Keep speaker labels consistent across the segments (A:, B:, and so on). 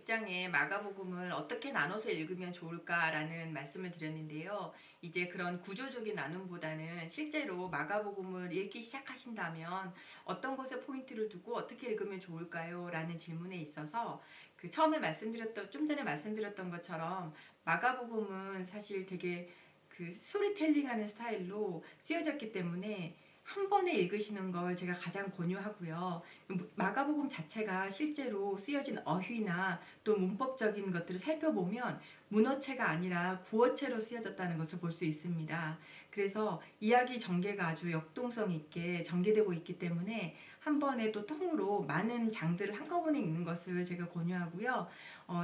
A: 16장의 마가복음을 어떻게 나눠서 읽으면 좋을까라는 말씀을 드렸는데요. 이제 그런 구조적인 나눔보다는 실제로 마가복음을 읽기 시작하신다면 어떤 것에 포인트를 두고 어떻게 읽으면 좋을까요? 라는 질문에 있어서 처음에 좀 전에 말씀드렸던 것처럼 마가복음은 사실 되게 스토리텔링 하는 스타일로 쓰여졌기 때문에 한 번에 읽으시는 걸 제가 가장 권유하고요. 마가복음 자체가 실제로 쓰여진 어휘나 또 문법적인 것들을 살펴보면 문어체가 아니라 구어체로 쓰여졌다는 것을 볼 수 있습니다. 그래서 이야기 전개가 아주 역동성 있게 전개되고 있기 때문에 한 번에 또 통으로 많은 장들을 한꺼번에 읽는 것을 제가 권유하고요.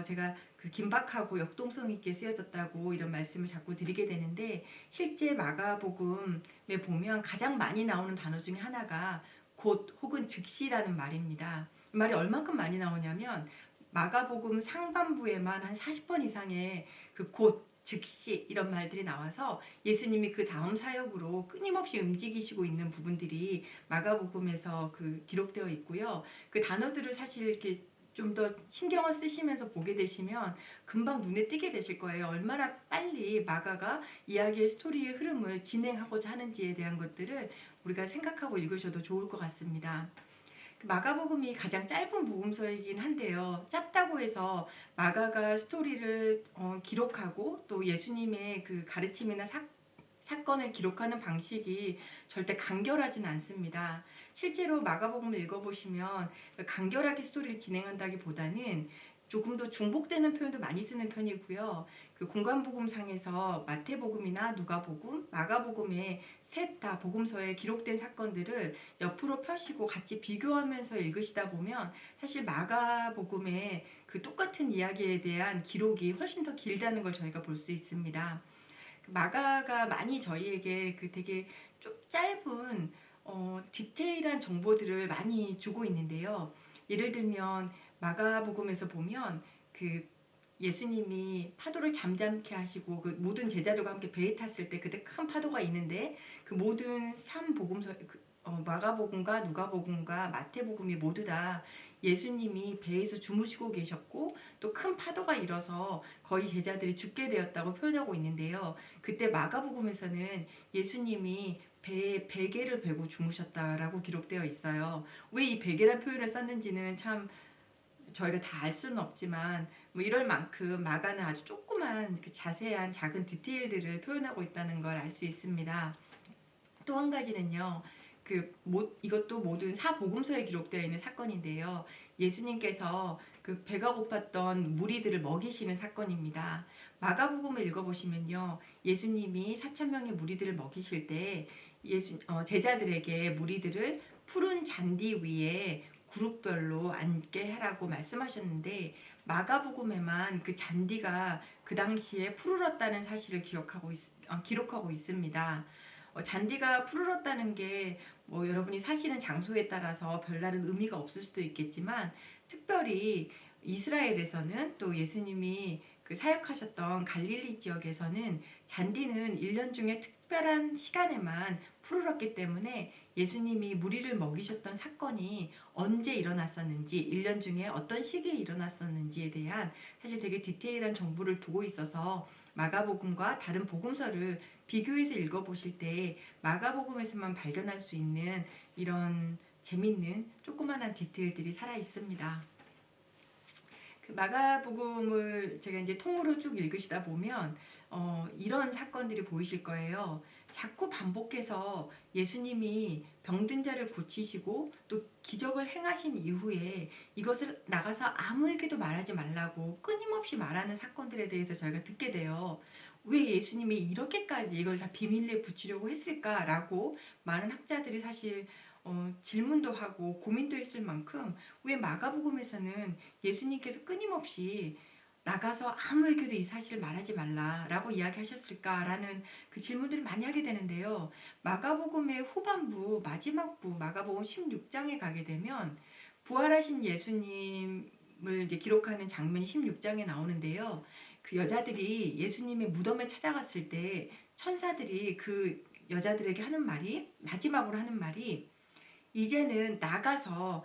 A: 제가 긴박하고 역동성 있게 쓰여졌다고 이런 말씀을 자꾸 드리게 되는데, 실제 마가복음에 보면 가장 많이 나오는 단어 중에 하나가 곧 혹은 즉시라는 말입니다. 이 말이 얼만큼 많이 나오냐면 마가복음 상반부에만 한 40번 이상의 곧, 즉시 이런 말들이 나와서 예수님이 그 다음 사역으로 끊임없이 움직이시고 있는 부분들이 마가복음에서 기록되어 있고요. 그 단어들을 사실 이렇게 좀 더 신경을 쓰시면서 보게 되시면 금방 눈에 띄게 되실 거예요. 얼마나 빨리 마가가 이야기의 스토리의 흐름을 진행하고자 하는지에 대한 것들을 우리가 생각하고 읽으셔도 좋을 것 같습니다. 마가복음이 가장 짧은 복음서이긴 한데요. 짧다고 해서 마가가 스토리를 기록하고 또 예수님의 가르침이나 사건을 기록하는 방식이 절대 간결하진 않습니다. 실제로 마가복음을 읽어보시면 간결하게 스토리를 진행한다기보다는 조금 더 중복되는 표현도 많이 쓰는 편이고요. 공관복음상에서 마태복음이나 누가복음, 마가복음의 셋 다 복음서에 기록된 사건들을 옆으로 펴시고 같이 비교하면서 읽으시다 보면 사실 마가복음의 똑같은 이야기에 대한 기록이 훨씬 더 길다는 걸 저희가 볼 수 있습니다. 마가가 많이 저희에게 되게 좀 짧은 디테일한 정보들을 많이 주고 있는데요. 예를 들면 마가복음에서 보면 예수님이 파도를 잠잠케 하시고 모든 제자들과 함께 배에 탔을 때 그때 큰 파도가 있는데 모든 3복음서 마가복음과 누가복음과 마태복음이 모두 다 예수님이 배에서 주무시고 계셨고 또 큰 파도가 일어서 거의 제자들이 죽게 되었다고 표현하고 있는데요. 그때 마가복음에서는 예수님이 배에 베개를 베고 주무셨다라고 기록되어 있어요. 왜 이 베개란 표현을 썼는지는 참 저희가 다 알 수는 없지만 이럴 만큼 마가는 아주 조그만 자세한 작은 디테일들을 표현하고 있다는 걸 알 수 있습니다. 또 한 가지는요. 이것도 모든 사복음서에 기록되어 있는 사건인데요. 예수님께서 배가 고팠던 무리들을 먹이시는 사건입니다. 마가복음을 읽어보시면요. 예수님이 4,000명의 무리들을 먹이실 때 제자들에게 무리들을 푸른 잔디 위에 그룹별로 앉게 하라고 말씀하셨는데, 마가복음에만 잔디가 그 당시에 푸르렀다는 사실을 기록하고 있습니다. 잔디가 푸르렀다는 게 여러분이 사시는 장소에 따라서 별다른 의미가 없을 수도 있겠지만, 특별히 이스라엘에서는 또 예수님이 사역하셨던 갈릴리 지역에서는 잔디는 1년 중에 특별한 시간에만 푸르렀기 때문에 예수님이 무리를 먹이셨던 사건이 언제 일어났었는지, 1년 중에 어떤 시기에 일어났었는지에 대한 사실 되게 디테일한 정보를 두고 있어서 마가복음과 다른 복음서를 비교해서 읽어보실 때 마가복음에서만 발견할 수 있는 이런 재밌는 조그만한 디테일들이 살아 있습니다. 마가복음을 제가 이제 통으로 쭉 읽으시다 보면 이런 사건들이 보이실 거예요. 자꾸 반복해서 예수님이 병든 자를 고치시고 또 기적을 행하신 이후에 이것을 나가서 아무에게도 말하지 말라고 끊임없이 말하는 사건들에 대해서 저희가 듣게 돼요. 왜 예수님이 이렇게까지 이걸 다 비밀리에 붙이려고 했을까라고 많은 학자들이 사실 질문도 하고 고민도 했을 만큼 왜 마가복음에서는 예수님께서 끊임없이 나가서 아무에게도 이 사실을 말하지 말라라고 이야기하셨을까라는 질문들을 많이 하게 되는데요. 마가복음의 후반부 마지막부 마가복음 16장에 가게 되면 부활하신 예수님을 이제 기록하는 장면이 16장에 나오는데요. 여자들이 예수님의 무덤에 찾아갔을 때 천사들이 여자들에게 마지막으로 하는 말이 이제는 나가서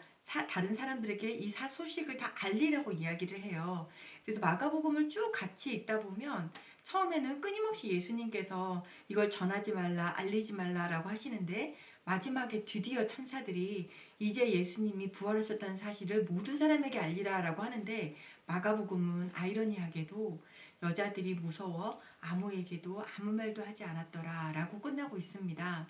A: 다른 사람들에게 이 소식을 다 알리라고 이야기를 해요. 그래서 마가복음을 쭉 같이 읽다 보면 처음에는 끊임없이 예수님께서 이걸 전하지 말라, 알리지 말라라고 하시는데 마지막에 드디어 천사들이 이제 예수님이 부활하셨다는 사실을 모든 사람에게 알리라라고 하는데 마가복음은 아이러니하게도 여자들이 무서워 아무에게도 아무 말도 하지 않았더라라고 끝나고 있습니다.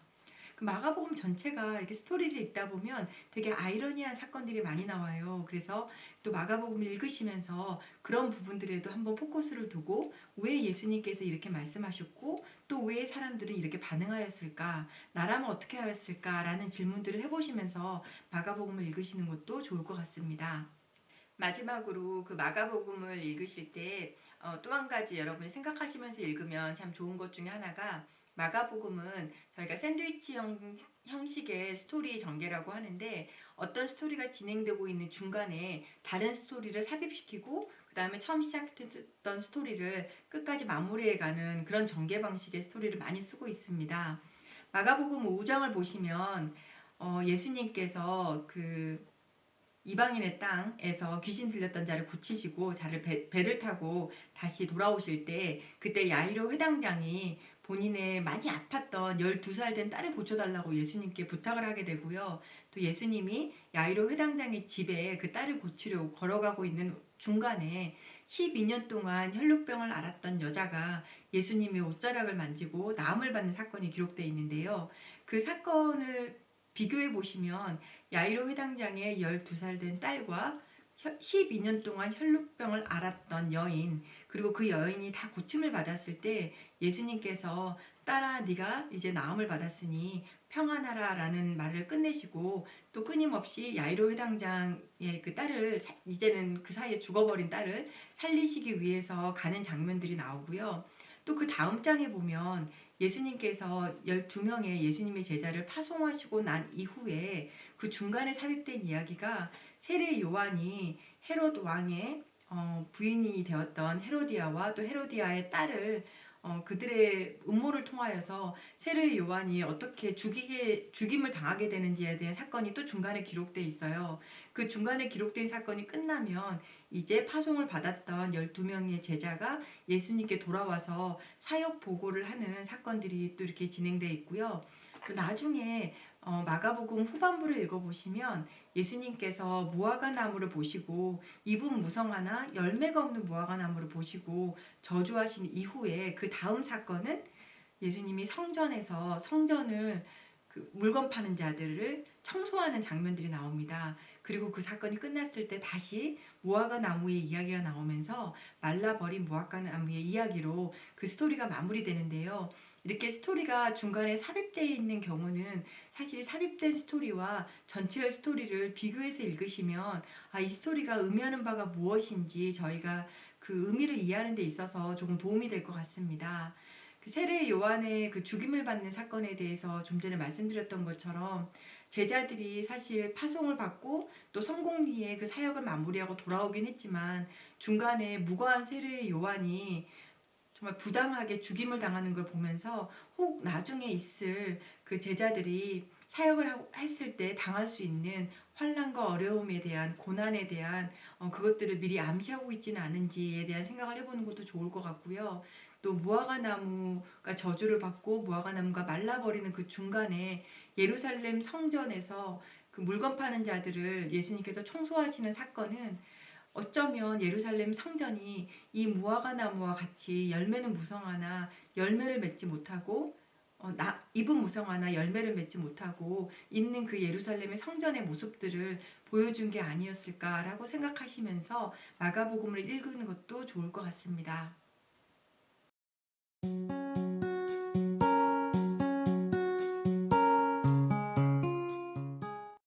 A: 그 마가복음 전체가 이렇게 스토리를 읽다 보면 되게 아이러니한 사건들이 많이 나와요. 그래서 또 마가복음을 읽으시면서 그런 부분들에도 한번 포커스를 두고 왜 예수님께서 이렇게 말씀하셨고 또 왜 사람들이 이렇게 반응하였을까? 나라면 어떻게 하였을까? 라는 질문들을 해보시면서 마가복음을 읽으시는 것도 좋을 것 같습니다. 마지막으로 그 마가복음을 읽으실 때 또 한 가지 여러분이 생각하시면서 읽으면 참 좋은 것 중에 하나가 마가복음은 저희가 샌드위치 형식의 스토리 전개라고 하는데 어떤 스토리가 진행되고 있는 중간에 다른 스토리를 삽입시키고 그 다음에 처음 시작했던 스토리를 끝까지 마무리해가는 그런 전개 방식의 스토리를 많이 쓰고 있습니다. 마가복음 5장을 보시면 예수님께서 그 이방인의 땅에서 귀신 들렸던 자를 고치시고 배를 타고 다시 돌아오실 때 그때 야이로 회당장이 본인의 많이 아팠던 12살 된 딸을 고쳐달라고 예수님께 부탁을 하게 되고요. 또 예수님이 야이로 회당장의 집에 그 딸을 고치려고 걸어가고 있는 중간에 12년 동안 혈루병을 앓았던 여자가 예수님의 옷자락을 만지고 나음을 받는 사건이 기록되어 있는데요. 그 사건을 비교해 보시면 야이로 회당장의 12살 된 딸과 12년 동안 혈루병을 앓았던 여인 그리고 그 여인이 다 고침을 받았을 때 예수님께서 딸아 네가 이제 나음을 받았으니 평안하라 라는 말을 끝내시고 또 끊임없이 야이로 회당장의 그 딸을 이제는 그 사이에 죽어버린 딸을 살리시기 위해서 가는 장면들이 나오고요. 또 그 다음 장에 보면 예수님께서 12명의 예수님의 제자를 파송하시고 난 이후에 그 중간에 삽입된 이야기가 세례 요한이 헤롯 왕의 부인이 되었던 헤로디아와 또 헤로디아의 딸을 그들의 음모를 통하여서 세례 요한이 어떻게 죽임을 당하게 되는지에 대한 사건이 또 중간에 기록되어 있어요. 그 중간에 기록된 사건이 끝나면 이제 파송을 받았던 12명의 제자가 예수님께 돌아와서 사역 보고를 하는 사건들이 또 이렇게 진행되어 있고요. 또 나중에 마가복음 후반부를 읽어보시면 예수님께서 무화과 나무를 보시고 잎은 무성하나 열매가 없는 무화과 나무를 보시고 저주하신 이후에 그 다음 사건은 예수님이 성전에서 성전을 그 물건 파는 자들을 청소하는 장면들이 나옵니다. 그리고 그 사건이 끝났을 때 다시 무화과 나무의 이야기가 나오면서 말라버린 무화과 나무의 이야기로 그 스토리가 마무리되는데요. 이렇게 스토리가 중간에 삽입되어 있는 경우는 사실 삽입된 스토리와 전체의 스토리를 비교해서 읽으시면 이 스토리가 의미하는 바가 무엇인지 저희가 그 의미를 이해하는 데 있어서 조금 도움이 될 것 같습니다. 그 세례 요한의 그 죽임을 받는 사건에 대해서 좀 전에 말씀드렸던 것처럼 제자들이 사실 파송을 받고 또 성공 뒤에 그 사역을 마무리하고 돌아오긴 했지만 중간에 무고한 세례 요한이 정말 부당하게 죽임을 당하는 걸 보면서 혹 나중에 있을 그 제자들이 사역을 했을 때 당할 수 있는 환난과 어려움에 대한 고난에 대한 그것들을 미리 암시하고 있지는 않은지에 대한 생각을 해보는 것도 좋을 것 같고요. 또 무화과 나무가 저주를 받고 무화과 나무가 말라버리는 그 중간에 예루살렘 성전에서 그 물건 파는 자들을 예수님께서 청소하시는 사건은 어쩌면 예루살렘 성전이 이 무화과 나무와 같이 열매는 무성하나 열매를 맺지 못하고 잎은 무성하나 열매를 맺지 못하고 있는 그 예루살렘의 성전의 모습들을 보여준 게 아니었을까라고 생각하시면서 마가복음을 읽는 것도 좋을 것 같습니다.